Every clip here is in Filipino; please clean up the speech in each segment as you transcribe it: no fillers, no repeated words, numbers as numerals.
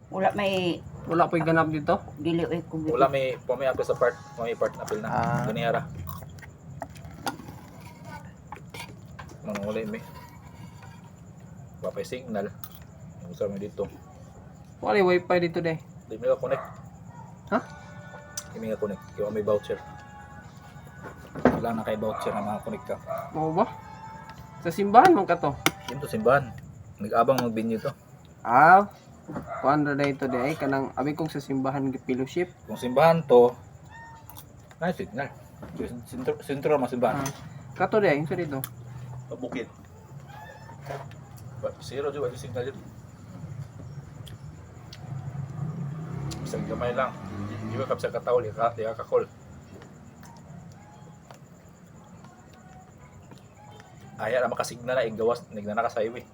Wala may Wala po'y ganap dito. dili ay kung Wala may apil sa part. May part na apil na. Ah. Ganiyara. Manuli may. Wapay signal. Gusto mo dito. Wala yung wifi dito de. Di mo ka connect. Ha? Di mo ka connect. Kaya may voucher. Kailangan na kay voucher na makakonect ka. Oo ba? Sa simbahan man ka to. Dito simbahan. Nag-abang mag-binyo to. Ah. Kuandra na ito de ay kanang abi kong sa simbahan fellowship. Kung simbahan to, na signal. Sentro mas simbahan. Ah. Kato de, yung sa dito. Bukid. Zero juga yung signal dito. Isang gamay lang. Di ba kapsa kataw, di ka kakol. Aya na makasignal na, igawas, nagnana ka sa highway.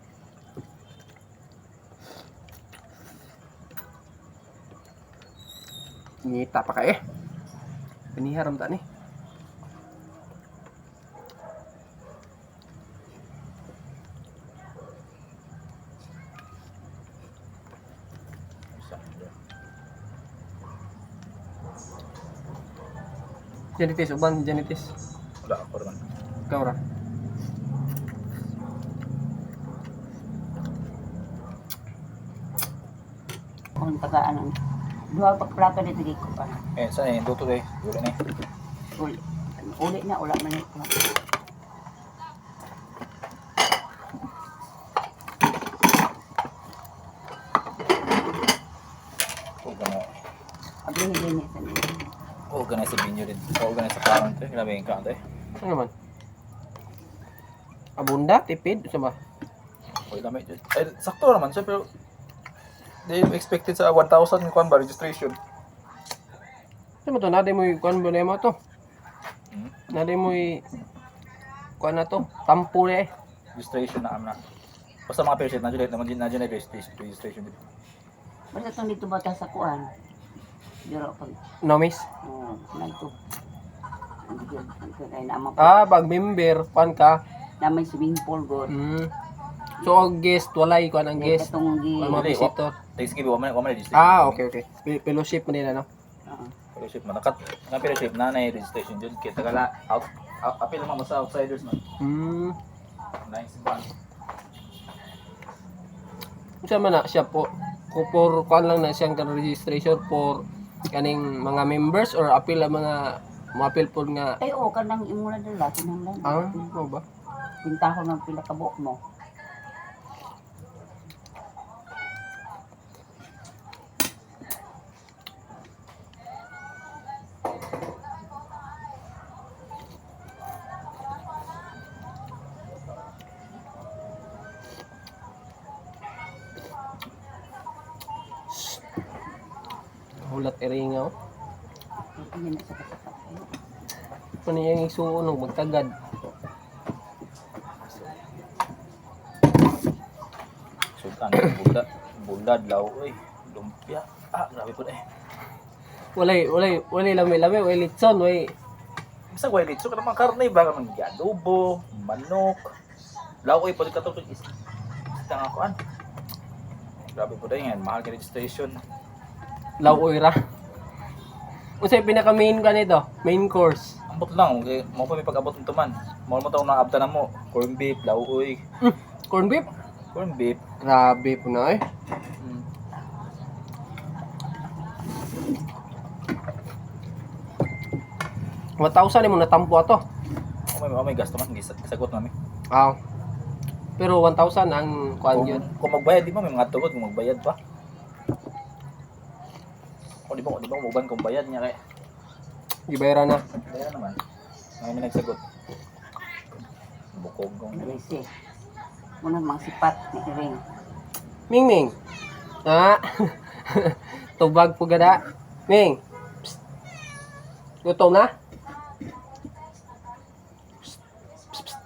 Ngita pa ka eh. Paniharam ta ni. Janitis, uban janitis. Wala ako naman. Ikaw ra. kung tagaan ang duha pa plato dito di ko pa. Saan yung duto eh? Wala na eh. Uli na wala man ito. Abli din sa niya. Organize sa binyo din. Organize sa karon to. Grabe yung kanto eh. Ano naman? Abunda, tipid, sa ba? Okay lang medyo. Eh, sakto naman siya pero they expected sa 1,000 yung kuan ba registration. Ano mo to? Naday mo yung kuan ba na mo to? Naday mo yung kuan na to? Tampo na eh. Registration na amna. Basta mga patient na dyan registration din. Basta itong dito bata sa kuan. Diro pag Nomis? nagto. Ay naman Ah, pag member, kuan ka. na may swimming pool god. So, ang guest, walay kuan ang guest. Katong gi Ang mga visitor. Sige, wala man registration. Ah, okay, okay. Fellowship mo nila, no? Fellowship man. Nga fellowship na na registration dyan. Kaya tagala out apil naman sa outsiders man. Nice ba? Isa man na siya po. For kuan lang na siyang registration for kaning mga members or apil ang mga apil po nga. ay o kanang imo na dala kinahanglan. Ano ba? Pintahon ng pila ka buok mo. Hulat iringaw. Hindi na sa kasapat. Paniyang isuunog magtagad. Sultan, bulad, law, uy, lumpia. Grabe po eh. Walay lami-lami, walay litson, walay. Bisa ko elitso ka naman karne ba ka ng adobo, manok. Law, uy, pwede ka ito isa nga kuan. Grabe po yan, mahal ka registration. Law oira. Unsay pinaka main ka nito? Main course. Ambot lang, okay. Mo pa may pag-abot nito man. Mo mo taong naabta na mo. Corn beef, law, uy. Corn beef? Corn beef. Grabe po na eh. Mm. 1,000 mo natampo ato. May gasto man, gisagot namin. Pero 1,000 ang kuan yun. Kung magbayad di ba may mga tugod kung magbayad pa. O di ba uban kung bayad niya kay. Gibayaran na. Bayad naman. May nagsagot. Bukog kong Nalisi. Muna mga sipat ni ring. Ming. Tubag po gada. Ming. Psst. Gutom na? Psst. Psst.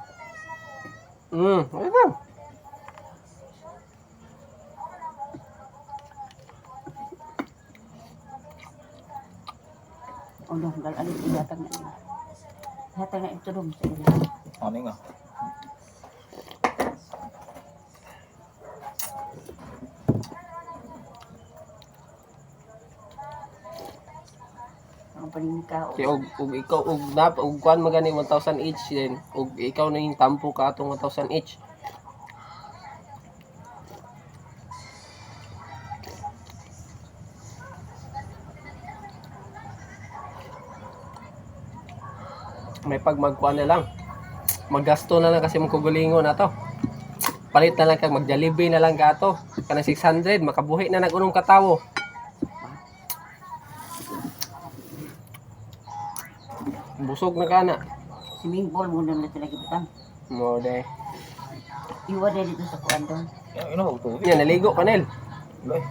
Wait lang. Ulo, galing ihatag na nila. Ihatag na ito dong sa ila. ano nga. paning ka. Kaya og ikaw og kuan magani 1,000 each din. Og ikaw na yung tampo ka atong 1,000 each. May pagmagkuan na lang. Maggasto na lang kasi mong kugulingon na to. Palit na lang kag mag-Jollibee na lang ka to. Kanang 600 makabuhi na nag-unom ka tawo. Busog na ka na. Swimming pool muna na talaga butang. Mo de. Iwa na dito sa kuan doon. Ino ko tubig. Yan naligo panel. Loy.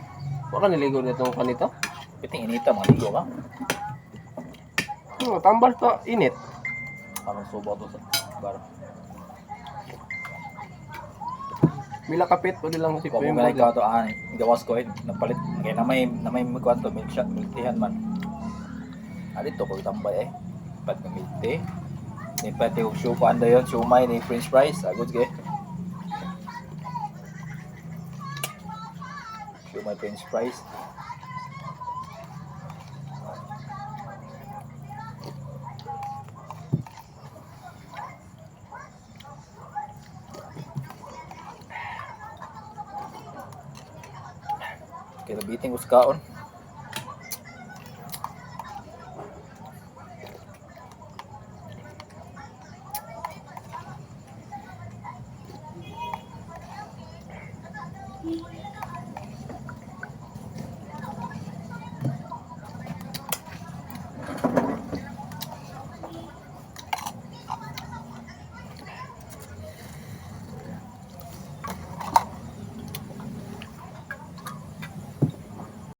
Wa ka naligo nitong kanito. Piting inita mga ligo ka. Tambal to init. Parang subo to sa bar. Mila kapit o lang si Kung Kuya mo ganay Mbog. ka to gawas ko napalit kay na may kwanto milk shot milk teahan man. Dito ko tambay pag na milk tea. Ni pati og show ko anda yon, shumay ni french fries, agad kay. Shumay french fries. Kaya biting ko sa kaon.